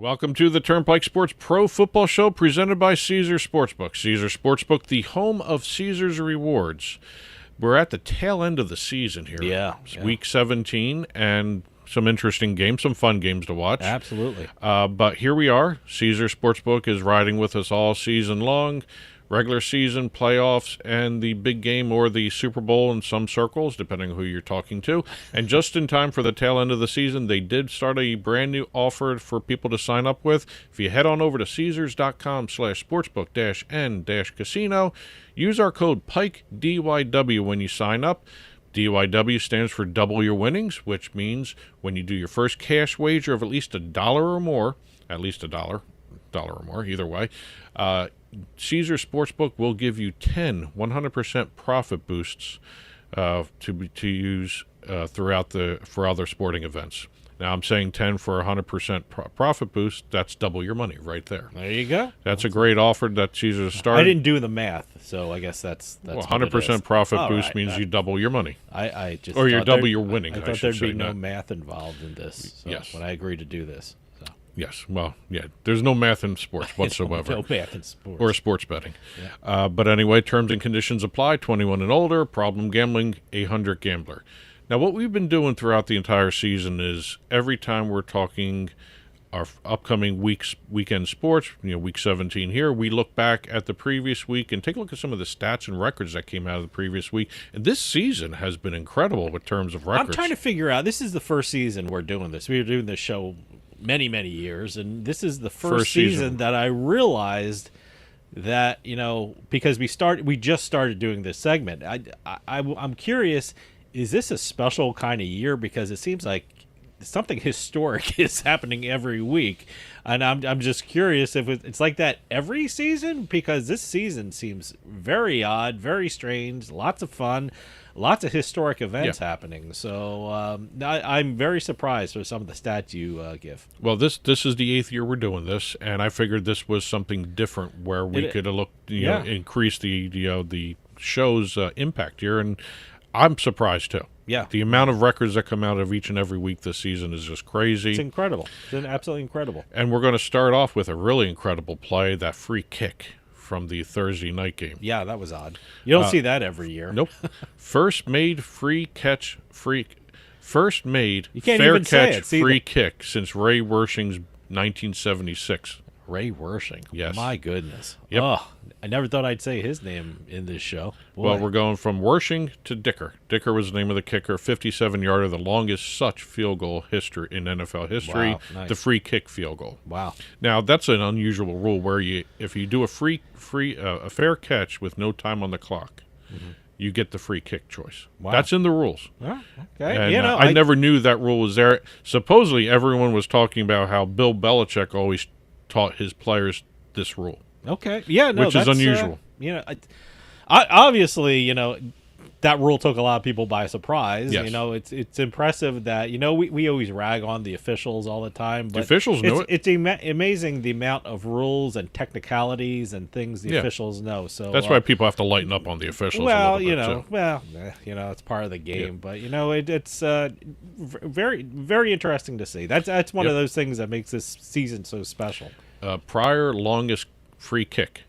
Welcome to the Turnpike Sports Pro Football Show presented by Caesar Sportsbook. Caesar Sportsbook, the home of Caesar's rewards. We're at the tail end of the season here. Yeah. It's week 17 and some interesting games, some fun games to watch. Absolutely. But here we are. Caesar Sportsbook is riding with us all season long. Regular season, playoffs, and the big game or the Super Bowl in some circles, depending on who you're talking to. And just in time for the tail end of the season, they did start a brand new offer for people to sign up with. If you head on over to Caesars.com/sportsbook-n-casino, use our code PIKE DYW when you sign up. DYW stands for double your winnings, which means when you do your first cash wager of at least $1 or more, at least $1 or more, either way, Caesar Sportsbook will give you 10 100% profit boosts to use for other sporting events. Now, I'm saying 10 for 100% profit boost. That's double your money right there. There you go. That's a great offer that Caesar started. I didn't do the math, so I guess that's well, 100% profit All boost right, means you double your money. I just or you thought double your winnings. I thought there'd be no not. math involved in this. So Yes. When I agreed to do this. So. Yes, well, yeah, there's no math in sports whatsoever. No math in sports. Or sports betting. Yeah. But anyway, terms and conditions apply. 21 and older, problem gambling, 800 gambler. Now, what we've been doing throughout the entire season is every time we're talking our upcoming weekend sports, week 17 here, we look back at the previous week and take a look at some of the stats and records that came out of the previous week. And this season has been incredible with terms of records. I'm trying to figure out, this is the first season we're doing this. We were doing this show many, many years, and this is the first season that I realized that, because we just started doing this segment. I'm curious, is this a special kind of year? Because it seems like something historic is happening every week, and I'm just curious if it's like that every season, because this season seems very odd, very strange, lots of fun, lots of historic events happening. So I'm very surprised with some of the stats you give. Well, this is the 8th year we're doing this, and I figured this was something different where we could look, increase the show's impact here, and I'm surprised too. Yeah. The amount of records that come out of each and every week this season is just crazy. It's incredible. It's absolutely incredible. And we're going to start off with a really incredible play, that free kick from the Thursday night game. Yeah, that was odd. You don't see that every year. Nope. First made fair catch free kick since Ray Wershing's 1976. Ray Wershing. Yes. My goodness. Yep. Oh, I never thought I'd say his name in this show. Boy. Well, we're going from Wershing to Dicker. Dicker was the name of the kicker, 57-yarder, the longest such field goal history in NFL history. Wow, nice. The free kick field goal. Wow. Now, that's an unusual rule where if you do a fair catch with no time on the clock, you get the free kick choice. Wow. That's in the rules. Oh, okay. And, I never knew that rule was there. Supposedly, everyone was talking about how Bill Belichick always taught his players this rule. Okay. Yeah, no, which is unusual. I obviously, that rule took a lot of people by surprise. Yes. It's impressive that, we always rag on the officials all the time. But the officials know it. It's amazing the amount of rules and technicalities and things the officials know. So that's why people have to lighten up on the officials. Well, a little bit, it's part of the game. Yeah. But it's very, very interesting to see. That's one of those things that makes this season so special. Prior longest free kick,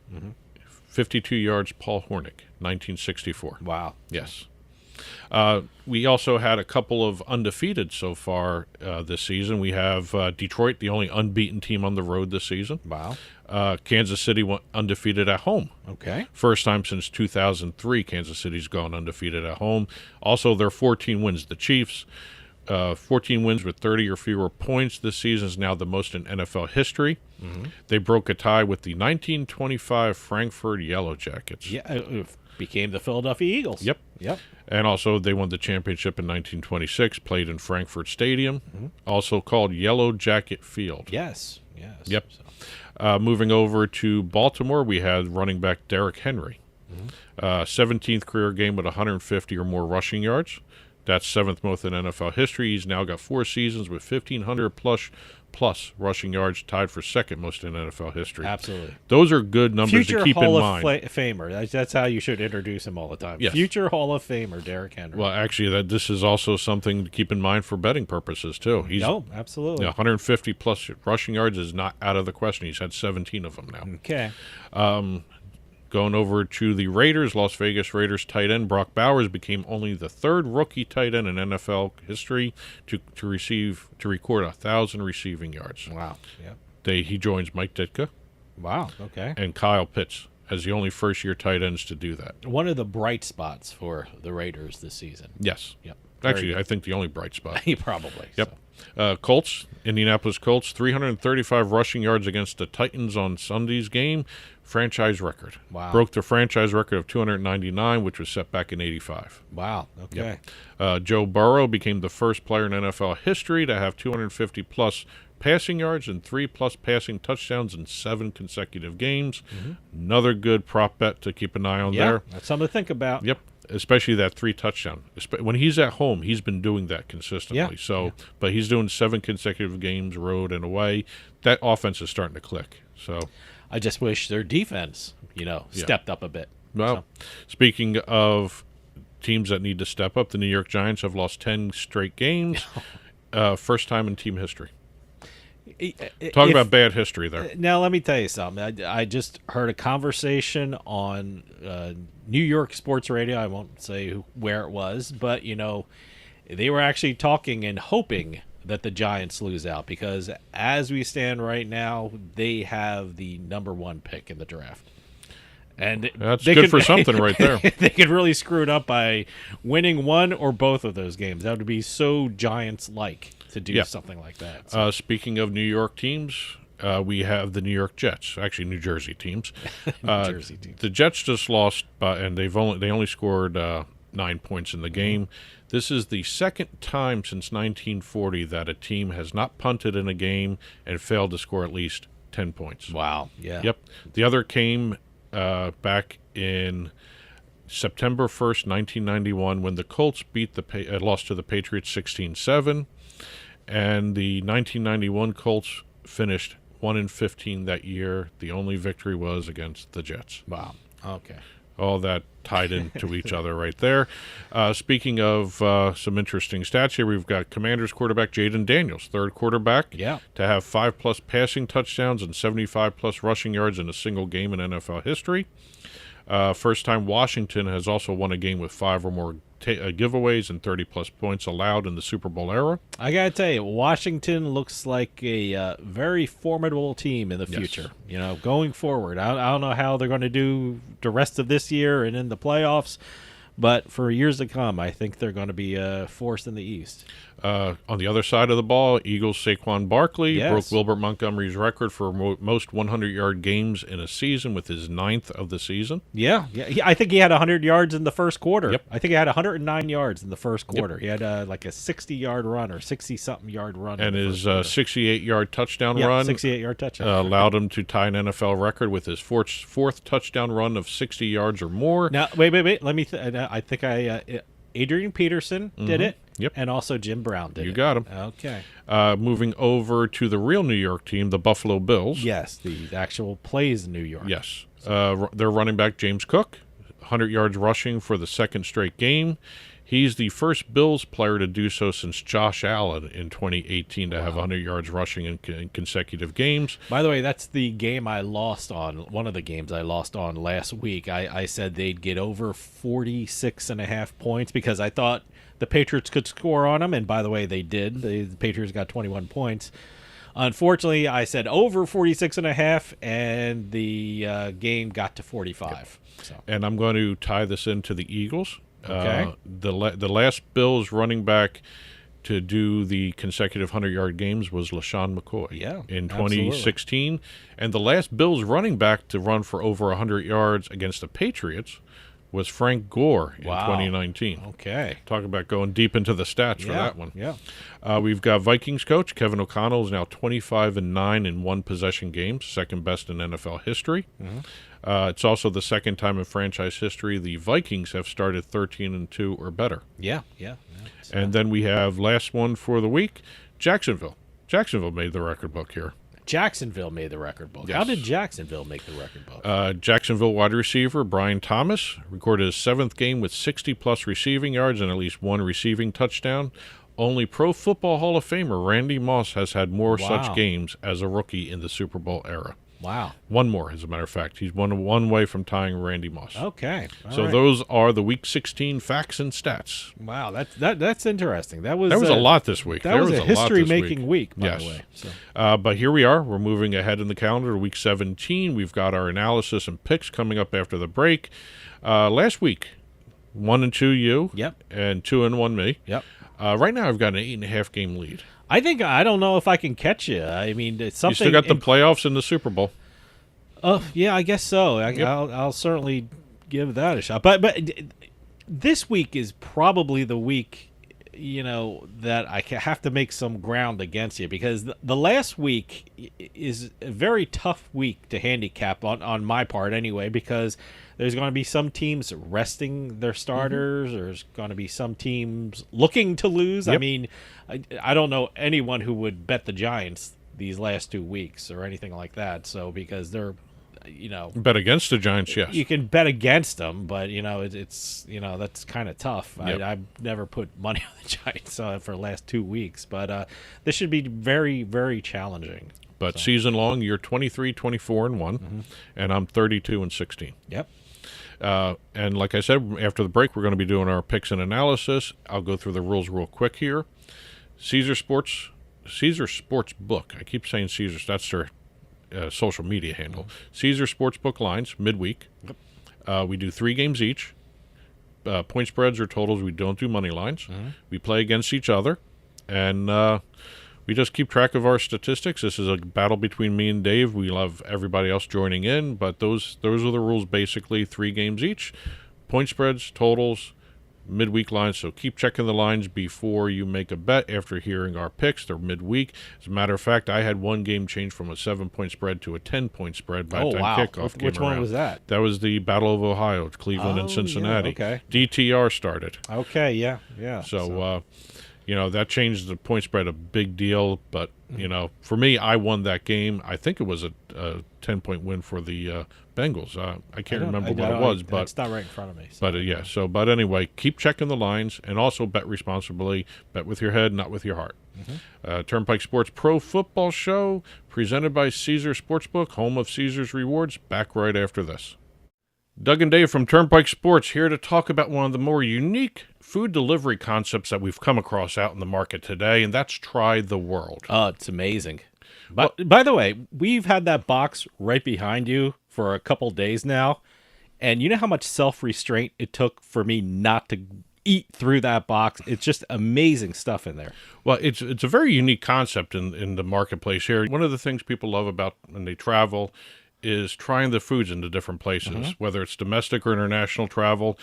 52 yards, Paul Hornick, 1964. Wow. Yes. We also had a couple of undefeated so far this season. We have Detroit, the only unbeaten team on the road this season. Wow. Kansas City went undefeated at home. Okay. First time since 2003 Kansas City's gone undefeated at home. Also, their 14 wins. The Chiefs, 14 wins with 30 or fewer points this season is now the most in NFL history. They broke a tie with the 1925 Frankfurt Yellow Jackets. Yeah, it became the Philadelphia Eagles. Yep. And also they won the championship in 1926, played in Frankfurt Stadium, also called Yellow Jacket Field. Yes. Yep. Moving over to Baltimore, we had running back Derrick Henry. 17th career game with 150 or more rushing yards. That's 7th most in NFL history. He's now got 4 seasons with 1,500 plus plus rushing yards, tied for second most in NFL history. Absolutely. Those are good numbers Future to keep Hall in of mind. Famer. That's how you should introduce him all the time. Yes. Future Hall of Famer, Derrick Henry. Well, actually, this is also something to keep in mind for betting purposes, too. Absolutely. 150 plus rushing yards is not out of the question. He's had 17 of them now. Okay. Going over to the Raiders, Las Vegas Raiders tight end Brock Bowers became only the third rookie tight end in NFL history to record 1,000 receiving yards. Wow. Yeah. He joins Mike Ditka. Wow. Okay. And Kyle Pitts as the only first-year tight ends to do that. One of the bright spots for the Raiders this season. Yes. Yep. Actually, I think the only bright spot. Probably. Yep. Colts, Indianapolis Colts, 335 rushing yards against the Titans on Sunday's game. Franchise record. Wow. Broke the franchise record of 299, which was set back in 85. Wow. Okay. Yep. Joe Burrow became the first player in NFL history to have 250-plus passing yards and 3+ passing touchdowns in 7 consecutive games. Mm-hmm. Another good prop bet to keep an eye on there. That's something to think about. Yep. Especially that 3 touchdown. When he's at home, he's been doing that consistently. But he's doing 7 consecutive games, road and away. That offense is starting to click. So I just wish their defense, stepped up a bit. Well, speaking of teams that need to step up, the New York Giants have lost 10 straight games. First time in team history. Talk about bad history there. Now, let me tell you something. I just heard a conversation on New York sports radio. I won't say where it was, but, they were actually talking and hoping that the Giants lose out because as we stand right now, they have the #1 pick in the draft. And that's good for something right there. They could really screw it up by winning one or both of those games. That would be so Giants-like to do something like that. So. Speaking of New York teams, we have the New York Jets, actually New Jersey teams. Jersey teams. The Jets just lost, and they only scored 9 points in the game. This is the second time since 1940 that a team has not punted in a game and failed to score at least 10 points. Wow. Yeah. Yep. The other came back in September 1st, 1991, when the Colts lost to the Patriots 16-7, and the 1991 Colts finished 1-15 that year. The only victory was against the Jets. Wow. Okay. All that tied into each other right there. Speaking of some interesting stats here, we've got Commanders quarterback Jaden Daniels, third quarterback to have 5+ passing touchdowns and 75+ rushing yards in a single game in NFL history. First time Washington has also won a game with 5 or more giveaways and 30+ points allowed in the Super Bowl era. I got to tell you, Washington looks like a very formidable team in the future. Going forward. I don't know how they're going to do the rest of this year and in the playoffs, but for years to come, I think they're going to be a force in the East. On the other side of the ball, Eagles' Saquon Barkley broke Wilbert Montgomery's record for most 100-yard games in a season with his 9th of the season. Yeah. I think he had 100 yards in the first quarter. Yep. I think he had 109 yards in the first quarter. Yep. He had like a 60-yard run or 60-something yard run. And his 68-yard touchdown run 68-yard touchdown. Allowed him to tie an NFL record with his fourth touchdown run of 60 yards or more. Now, wait. Let me I think Adrian Peterson did it. Yep. And also Jim Brown did it. You got him. Okay. Moving over to the real New York team, the Buffalo Bills. Yes, the actual plays in New York. Yes. Their running back, James Cook, 100 yards rushing for the second straight game. He's the first Bills player to do so since Josh Allen in 2018 to have 100 yards rushing in consecutive games. By the way, that's the game I lost on, one of the games I lost on last week. I said they'd get over 46.5 points because I thought the Patriots could score on them, and by the way, they did. The Patriots got 21 points. Unfortunately, I said over 46.5, and the game got to 45. So. And I'm going to tie this into the Eagles. Okay. The last Bills running back to do the consecutive 100-yard games was LaShawn McCoy in 2016. Absolutely. And the last Bills running back to run for over 100 yards against the Patriots was Frank Gore in 2019. Okay. Talk about going deep into the stats for that one. Yeah. We've got Vikings coach Kevin O'Connell is now 25-9 in one-possession games, second best in NFL history. Mm-hmm. It's also the second time in franchise history the Vikings have started 13-2 or better. Yeah. And then we have last one for the week, Jacksonville. Jacksonville made the record book here. Jacksonville made the record book. Yes. How did Jacksonville make the record book? Jacksonville wide receiver Brian Thomas recorded his 7th game with 60-plus receiving yards and at least 1 receiving touchdown. Only Pro Football Hall of Famer Randy Moss has had more such games as a rookie in the Super Bowl era. Wow. One more, as a matter of fact. He's one way from tying Randy Moss. Okay. All right. Those are the Week 16 facts and stats. Wow, that's interesting. That was a lot this week. That was a history-making week, by the way. So. But here we are. We're moving ahead in the calendar to Week 17. We've got our analysis and picks coming up after the break. Last week, 1-2 you. Yep. And 2-1 me. Yep. Right now, I've got an 8.5 game lead. I don't know if I can catch you. I mean, it's something. You still got the playoffs and the Super Bowl. Oh, yeah, I guess so. I'll certainly give that a shot. But this week is probably the week, that I have to make some ground against you, because the last week is a very tough week to handicap on my part anyway, because there's going to be some teams resting their starters. Mm-hmm. There's going to be some teams looking to lose. Yep. I mean, I don't know anyone who would bet the Giants these last 2 weeks or anything like that. So because they're, bet against the Giants, yes. You can bet against them, but it's that's kind of tough. Yep. I've never put money on the Giants for the last 2 weeks, but this should be very, very challenging. But season long, you're 23, 24, and 1, mm-hmm. and I'm 32 and 16. Yep. And like I said, after the break, we're going to be doing our picks and analysis. I'll go through the rules real quick here. Caesar Sportsbook. I keep saying Caesars. That's their social media handle. Mm-hmm. Caesar Sportsbook lines midweek. Yep. We do 3 games each. Point spreads or totals. We don't do money lines. Mm-hmm. We play against each other, and we just keep track of our statistics. This is a battle between me and Dave. We love everybody else joining in, but those are the rules basically. 3 games each. Point spreads, totals, midweek lines. So keep checking the lines before you make a bet after hearing our picks. They're midweek. As a matter of fact, I had one game change from a 7-point spread to a 10-point spread by the time kickoff came Which one was that? That was the Battle of Ohio, Cleveland and Cincinnati. Yeah, okay. DTR started. Okay, yeah. So that changed the point spread a big deal. But, for me, I won that game. I think it was a 10-point win for the Bengals. I can't remember what it was. But it's not right in front of me. So. But anyway, keep checking the lines and also bet responsibly. Bet with your head, not with your heart. Mm-hmm. Turnpike Sports Pro Football Show, presented by Caesar Sportsbook, home of Caesar's Rewards. Back right after this. Doug and Dave from Turnpike Sports here to talk about one of the more unique food delivery concepts that we've come across out in the market today, and that's Try the World. Oh, it's amazing. But by the way, we've had that box right behind you for a couple days now, and you know how much self-restraint it took for me not to eat through that box? It's just amazing stuff in there. Well, it's a very unique concept in the marketplace here. One of the things people love about when they travel is trying the foods in the different places, mm-hmm. whether it's domestic or international travel.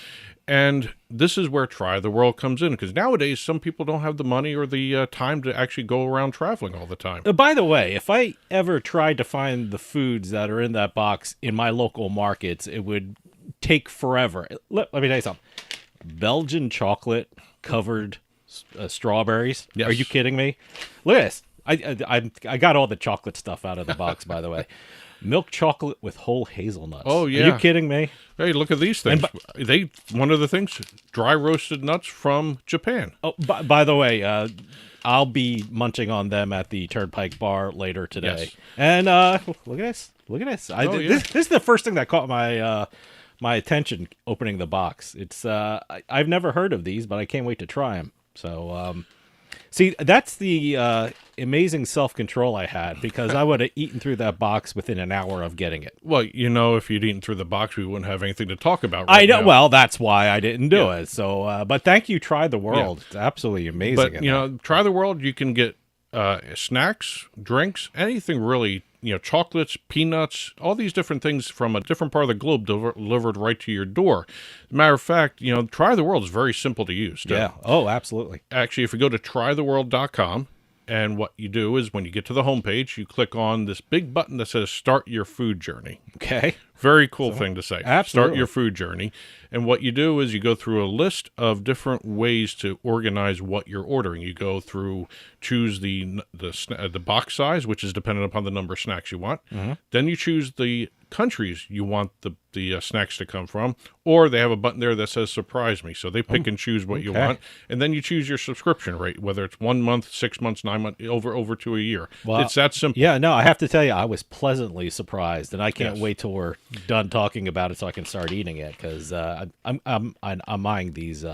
And this is where Try the World comes in, because nowadays some people don't have the money or the time to actually go around traveling all the time. By the way, if I ever tried to find the foods that are in that box in my local markets, it would take forever. Let me tell you something. Belgian chocolate covered strawberries. Yes. Are you kidding me? Look at this. I got all the chocolate stuff out of the box, by the way. Milk chocolate with whole hazelnuts. Oh, yeah. Are you kidding me? Hey, look at these things. One of the things, dry roasted nuts from Japan. Oh, by the way, I'll be munching on them at the Turnpike bar later today. Yes. And look at this. Look at this. This is the first thing that caught my attention opening the box. It's I've never heard of these, but I can't wait to try them. So, see, that's the amazing self-control I had, because I would have eaten through that box within an hour of getting it. Well, if you'd eaten through the box, we wouldn't have anything to talk about I know. Now. Well, that's why I didn't do it. So, but thank you, Try the World. Yeah. It's absolutely amazing. But, Try the World, you can get snacks, drinks, anything really, chocolates, peanuts, all these different things from a different part of the globe delivered right to your door. As a matter of fact, Try the World is very simple to use. Yeah. Oh, absolutely. Actually, if you go to trytheworld.com, And what you do is when you get to the homepage, you click on this big button that says Start Your Food Journey. Okay. Very cool thing to say. Absolutely. Start your food journey. And what you do is you go through a list of different ways to organize what you're ordering. You go through, choose the box size, which is dependent upon the number of snacks you want. Mm-hmm. Then you choose the countries you want the snacks to come from, or they have a button there that says surprise me. So they pick and choose what you want, and then you choose your subscription rate, whether it's 1 month, 6 months, 9 months, over to a year. Well, it's that simple. Yeah, no, I have to tell you, I was pleasantly surprised, and I can't wait till we're done talking about it so I can start eating it, because I'm eyeing these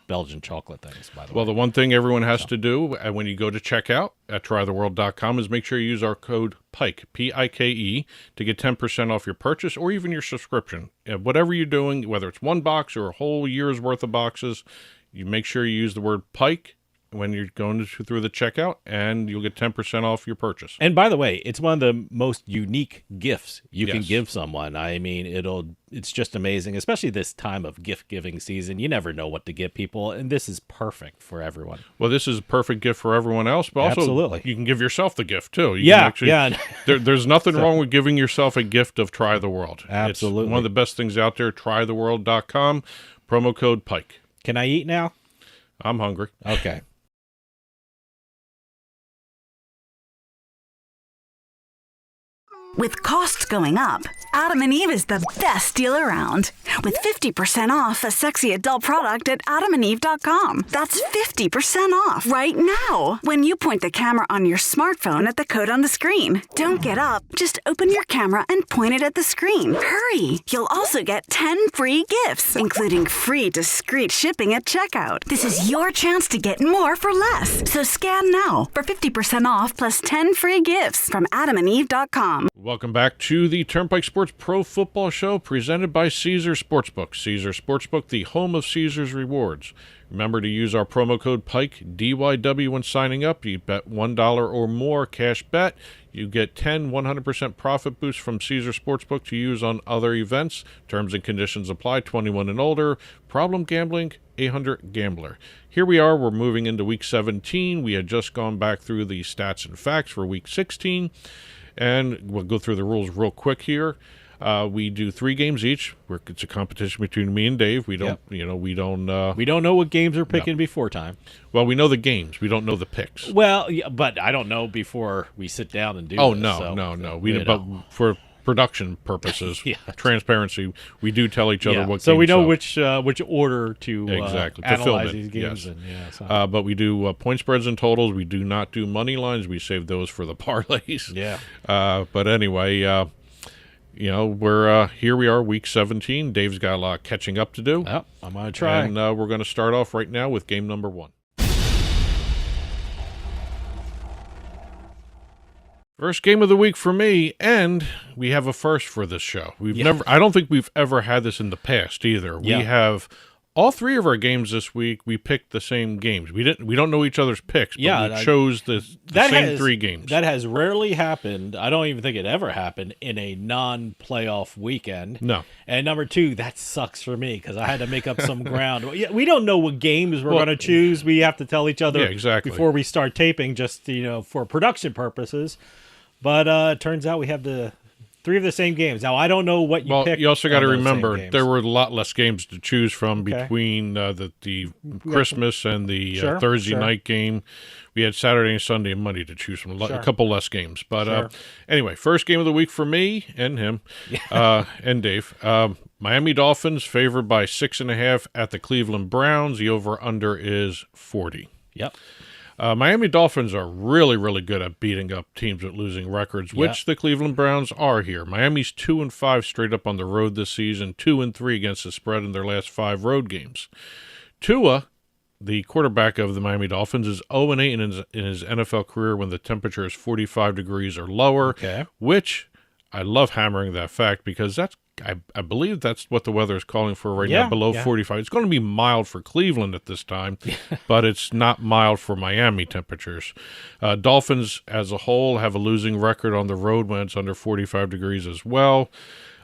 Belgian chocolate things, by the way. Well, the one thing everyone has to do when you go to checkout at trytheworld.com is make sure you use our code PIKE, P-I-K-E, to get 10% off your purchase or even your subscription. Whatever you're doing, whether it's one box or a whole year's worth of boxes, you make sure you use the word PIKE when you're going through the checkout, and you'll get 10% off your purchase. And by the way, it's one of the most unique gifts you can give someone. I mean, it's just amazing, especially this time of gift-giving season. You never know what to get people, and this is perfect for everyone. Well, this is a perfect gift for everyone else, but also you can give yourself the gift, too. There's nothing wrong with giving yourself a gift of Try the World. Absolutely. It's one of the best things out there, trytheworld.com, promo code PIKE. Can I eat now? I'm hungry. Okay. With costs going up, Adam and Eve is the best deal around. With 50% off a sexy adult product at adamandeve.com. That's 50% off right now when you point the camera on your smartphone at the code on the screen. Don't get up. Just open your camera and point it at the screen. Hurry! You'll also get 10 free gifts, including free discreet shipping at checkout. This is your chance to get more for less. So scan now for 50% off plus 10 free gifts from adamandeve.com. Welcome back to the Turnpike Sports Pro Football Show presented by Caesar Sportsbook. Caesar Sportsbook, the home of Caesar's rewards. Remember to use our promo code PIKE, DYW, when signing up. You bet $1 or more cash bet. You get 100% profit boost from Caesar Sportsbook to use on other events. Terms and conditions apply, 21 and older. Problem gambling, 800-GAMBLER. Here we are. We're moving into Week 17. We had just gone back through the stats and facts for Week 16. And we'll go through the rules real quick here. We do 3 games each. It's a competition between me and Dave. We don't, we don't know what games we're picking before time. Well, we know the games. We don't know the picks. Well, yeah, but I don't know before we sit down and do. Oh this, no. But for production purposes, transparency, we do tell each other what. So games we know which order to analyze these games. Yes. But we do point spreads and totals. We do not do money lines. We save those for the parlays. Yeah. But anyway, we're here. We are Week 17. Dave's got a lot of catching up to do. Oh, I'm gonna try. And we're going to start off right now with game number 1. First game of the week for me, and we have a first for this show. I don't think we've ever had this in the past either. We have all 3 of our games this week. We picked the same games. We don't know each other's picks, but we chose the same 3 games. That has rarely happened. I don't even think it ever happened in a non-playoff weekend. No. And number 2, that sucks for me because I had to make up some ground. We don't know what games we're going to choose. We have to tell each other before we start taping, just for production purposes. But it turns out we have the 3 of the same games. Now, I don't know what you picked. You also got to remember there were a lot less games to choose from between the Christmas and the Thursday night game. We had Saturday and Sunday and Monday to choose from. A couple less games. But anyway, first game of the week for me and him and Dave. Miami Dolphins favored by 6.5 at the Cleveland Browns. The over-under is 40. Yep. Miami Dolphins are really, really good at beating up teams with losing records, which the Cleveland Browns are here. Miami's 2-5 straight up on the road this season, 2-3 against the spread in their last 5 road games. Tua, the quarterback of the Miami Dolphins, is 0-8 in his NFL career when the temperature is 45 degrees or lower, which I love hammering that fact because I believe that's what the weather is calling for right now, below 45. It's going to be mild for Cleveland at this time, but it's not mild for Miami temperatures. Dolphins as a whole have a losing record on the road when it's under 45 degrees as well.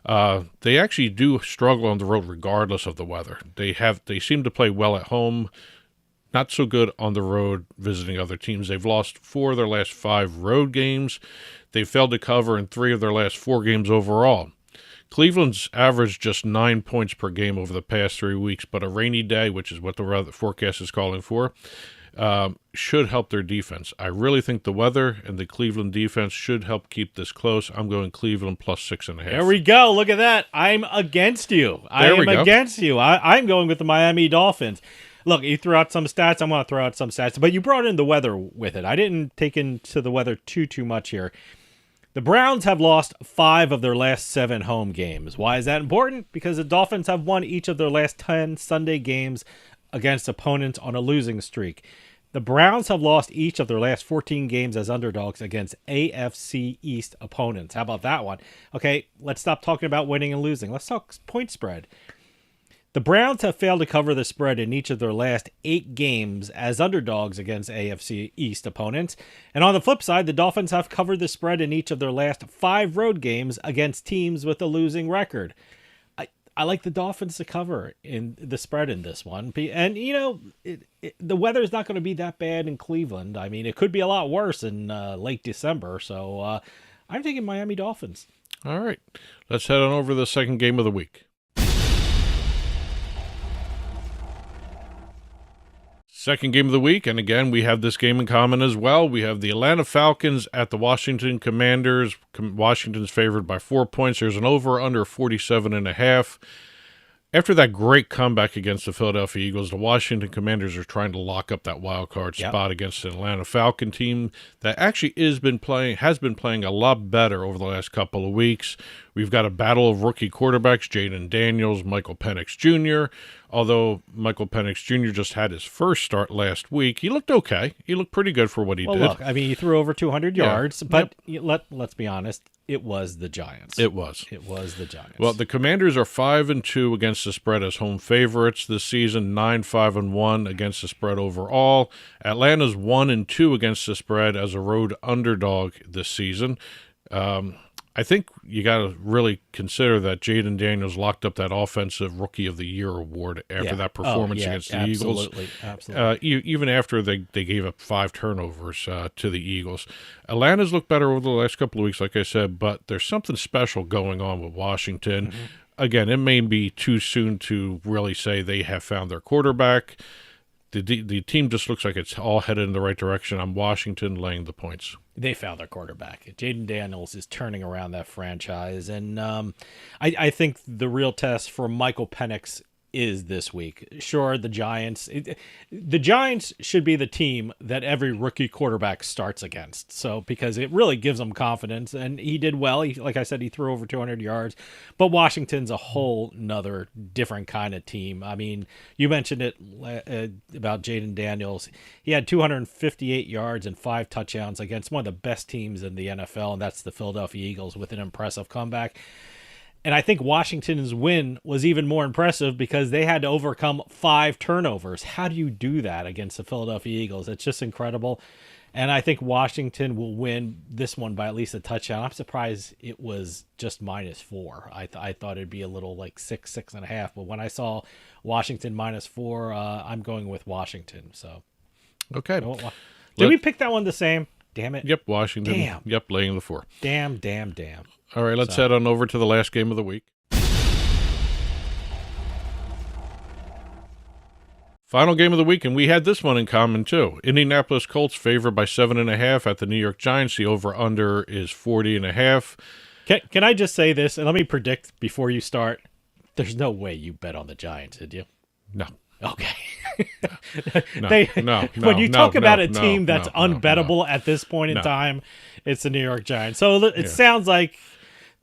They actually do struggle on the road regardless of the weather. They seem to play well at home. not so good on the road visiting other teams. They've lost 4 of their last 5 road games. They've failed to cover in 3 of their last 4 games overall. Cleveland's averaged just 9 points per game over the past 3 weeks, but a rainy day, which is what the forecast is calling for, should help their defense. I really think the weather and the Cleveland defense should help keep this close. I'm going Cleveland plus 6.5. There we go. Look at that. I'm against you. I'm going with the Miami Dolphins. Look, you threw out some stats. I'm going to throw out some stats, but you brought in the weather with it. I didn't take into the weather too much here. The Browns have lost 5 of their last 7 home games. Why is that important? Because the Dolphins have won each of their last 10 Sunday games against opponents on a losing streak. The Browns have lost each of their last 14 games as underdogs against AFC East opponents. How about that one? Okay, let's stop talking about winning and losing. Let's talk point spread. The Browns have failed to cover the spread in each of their last 8 games as underdogs against AFC East opponents. And on the flip side, the Dolphins have covered the spread in each of their last 5 road games against teams with a losing record. I like the Dolphins to cover in the spread in this one. And, you know, the weather is not going to be that bad in Cleveland. I mean, it could be a lot worse in late December. So I'm taking Miami Dolphins. All right. Let's head on over to the second game of the week. Second game of the week, and again, we have this game in common as well. We have the Atlanta Falcons at the Washington Commanders. Washington's favored by 4 points. There's an over-under 47.5. After that great comeback against the Philadelphia Eagles, the Washington Commanders are trying to lock up that wild card spot against the Atlanta Falcon team that actually has been playing a lot better over the last couple of weeks. We've got a battle of rookie quarterbacks, Jaden Daniels, Michael Penix Jr., although Michael Penix Jr. just had his first start last week. He looked okay. He looked pretty good for what he did. Look, I mean, he threw over 200 yards, but let's be honest, it was the Giants. It was the Giants. Well, the Commanders are 5-2 against the spread as home favorites this season, 9-5-1 against the spread overall. Atlanta's 1-2 against the spread as a road underdog this season. I think you got to really consider that Jaden Daniels locked up that Offensive Rookie of the Year award after that performance against the Eagles. Absolutely. Even after they gave up 5 turnovers to the Eagles. Atlanta's looked better over the last couple of weeks, like I said, but there's something special going on with Washington. Mm-hmm. Again, it may be too soon to really say they have found their quarterback. The team just looks like it's all headed in the right direction. I'm Washington laying the points. They found their quarterback. Jaden Daniels is turning around that franchise. And I think the real test for Michael Penix is this week. Sure, the Giants should be the team that every rookie quarterback starts against. So because it really gives them confidence, and he did well. Like I said, he threw over 200 yards. But Washington's a whole nother different kind of team. I mean, you mentioned it about Jaden Daniels. He had 258 yards and 5 touchdowns against one of the best teams in the NFL, and that's the Philadelphia Eagles with an impressive comeback. And I think Washington's win was even more impressive because they had to overcome 5 turnovers. How do you do that against the Philadelphia Eagles? It's just incredible. And I think Washington will win this one by at least a touchdown. I'm surprised it was just -4. I thought it'd be a little like 6.5. But when I saw Washington -4, I'm going with Washington. So, okay. Did we pick that one the same? Damn it. Yep, Washington. Damn. Yep, laying the 4. Damn. All right, let's head on over to the last game of the week. Final game of the week, and we had this one in common too. Indianapolis Colts favored by 7.5 at the New York Giants. The over-under is 40.5. Can I just say this, and let me predict before you start? There's no way you bet on the Giants, did you? No. Okay. No. When you talk about a team that's unbettable at this point in time, it's the New York Giants. So it sounds like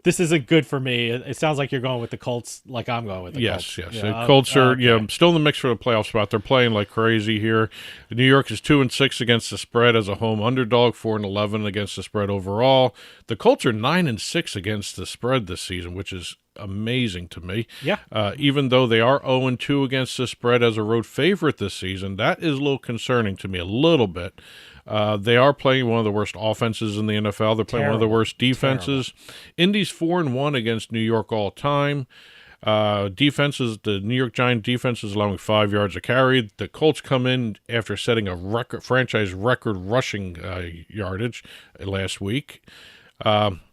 this isn't good for me. It sounds like you're going with the Colts like I'm going with the Colts. Yes. The Colts are still in the mix for the playoff spot. They're playing like crazy here. New York is 2-6 against the spread as a home underdog, 4-11 against the spread overall. The Colts are 9-6 against the spread this season, which is amazing to me. Yeah. Even though they are 0-2 against the spread as a road favorite this season, that is a little concerning to me a little bit. They are playing one of the worst offenses in the NFL. They're playing one of the worst defenses. Terrible. Indy's 4-1 against New York all time. The New York Giants defense is allowing 5 yards a carry. The Colts come in after setting a franchise record rushing yardage last week.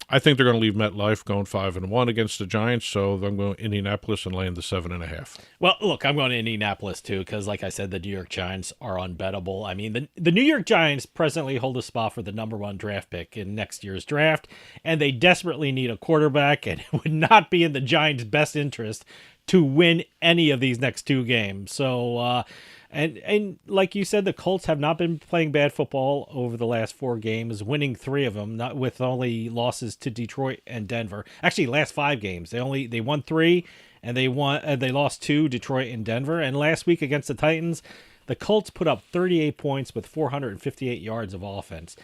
I think they're going to leave MetLife going 5-1 against the Giants, so I'm going to Indianapolis and laying the 7.5. Well, look, I'm going to Indianapolis too because, like I said, the New York Giants are unbettable. I mean, the New York Giants presently hold a spot for the #1 draft pick in next year's draft, and they desperately need a quarterback, and it would not be in the Giants' best interest to win any of these next 2 games. So, and like you said, the Colts have not been playing bad football over the last 4 games, winning 3 of them, not with only losses to Detroit and Denver. Actually, last 5 games, they won 3 and they lost 2, Detroit and Denver. And last week against the Titans, the Colts put up 38 points with 458 yards of offense.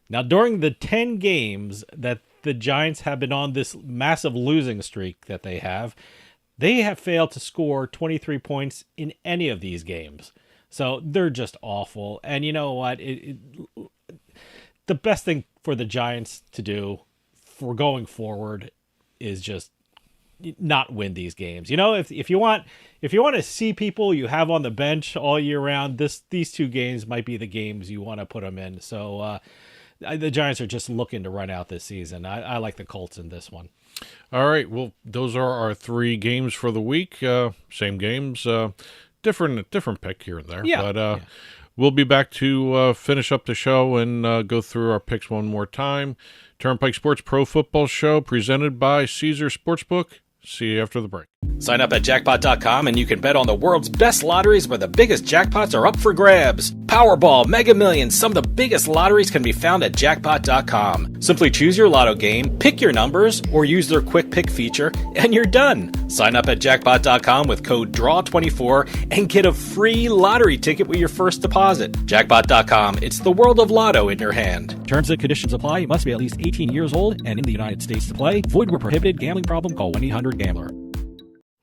Now, during the 10 games that the Giants have been on this massive losing streak that they have failed to score 23 points in any of these games. So they're just awful. And you know what? The best thing for the Giants to do for going forward is just not win these games. You know, if you want to see people you have on the bench all year round, these 2 games might be the games you want to put them in. So the Giants are just looking to run out this season. I like the Colts in this one. All right, well, those are our 3 games for the week. Same games, different pick here and there. Yeah. But we'll be back to finish up the show and go through our picks one more time. Turnpike Sports Pro Football Show presented by Caesar Sportsbook. See you after the break. Sign up at jackpot.com and you can bet on the world's best lotteries where the biggest jackpots are up for grabs. Powerball, Mega Millions, some of the biggest lotteries can be found at jackpot.com. Simply choose your lotto game, pick your numbers, or use their quick pick feature, and you're done. Sign up at jackpot.com with code DRAW24 and get a free lottery ticket with your first deposit. Jackpot.com, it's the world of lotto in your hand. Terms and conditions apply. You must be at least 18 years old and in the United States to play. Void where prohibited. Gambling problem? Call 1-800-GAMBLER.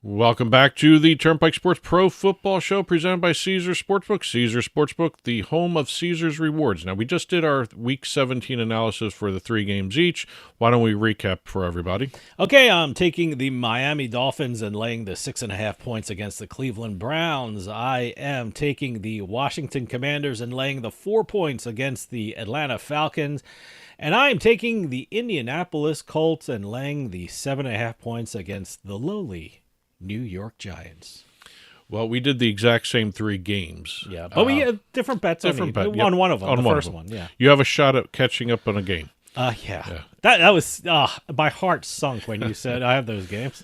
Welcome back to the Turnpike Sports Pro Football Show presented by Caesar Sportsbook. Caesar Sportsbook, the home of Caesar's Rewards. Now, we just did our Week 17 analysis for the 3 games each. Why don't we recap for everybody? Okay, I'm taking the Miami Dolphins and laying the 6.5 points against the Cleveland Browns. I am taking the Washington Commanders and laying the 4 points against the Atlanta Falcons. And I'm taking the Indianapolis Colts and laying the 7.5 points against the lowly New York Giants. Well, we did the exact same 3 games. Yeah, but we had different bets on one of them. On the first one, yeah. You have a shot at catching up on a game. Yeah. That was my heart sunk when you said I have those games.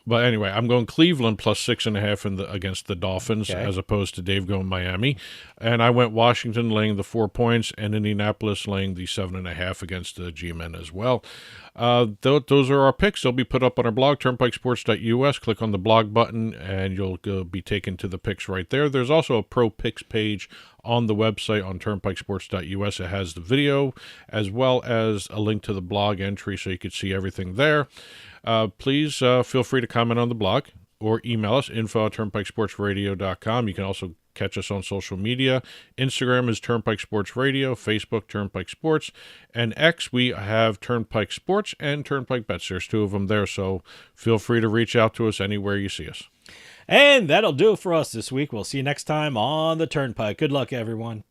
But anyway, I'm going Cleveland plus 6.5 against the Dolphins, okay, as opposed to Dave going Miami. And I went Washington laying the 4 points and Indianapolis laying the 7.5 against the G-Men as well. Those are our picks. They'll be put up on our blog, turnpikesports.us. Click on the blog button, and you'll be taken to the picks right there. There's also a pro picks page on the website on turnpikesports.us. It has the video as well as a link to the blog entry so you can see everything there. Please feel free to comment on the blog or email us, info@turnpikesportsradio.com. You can also catch us on social media. Instagram is Turnpike Sports Radio, Facebook Turnpike Sports, and X we have Turnpike Sports and Turnpike Bets. There's 2 of them there, so feel free to reach out to us anywhere you see us. And that'll do it for us this week. We'll see you next time on the Turnpike. Good luck, everyone.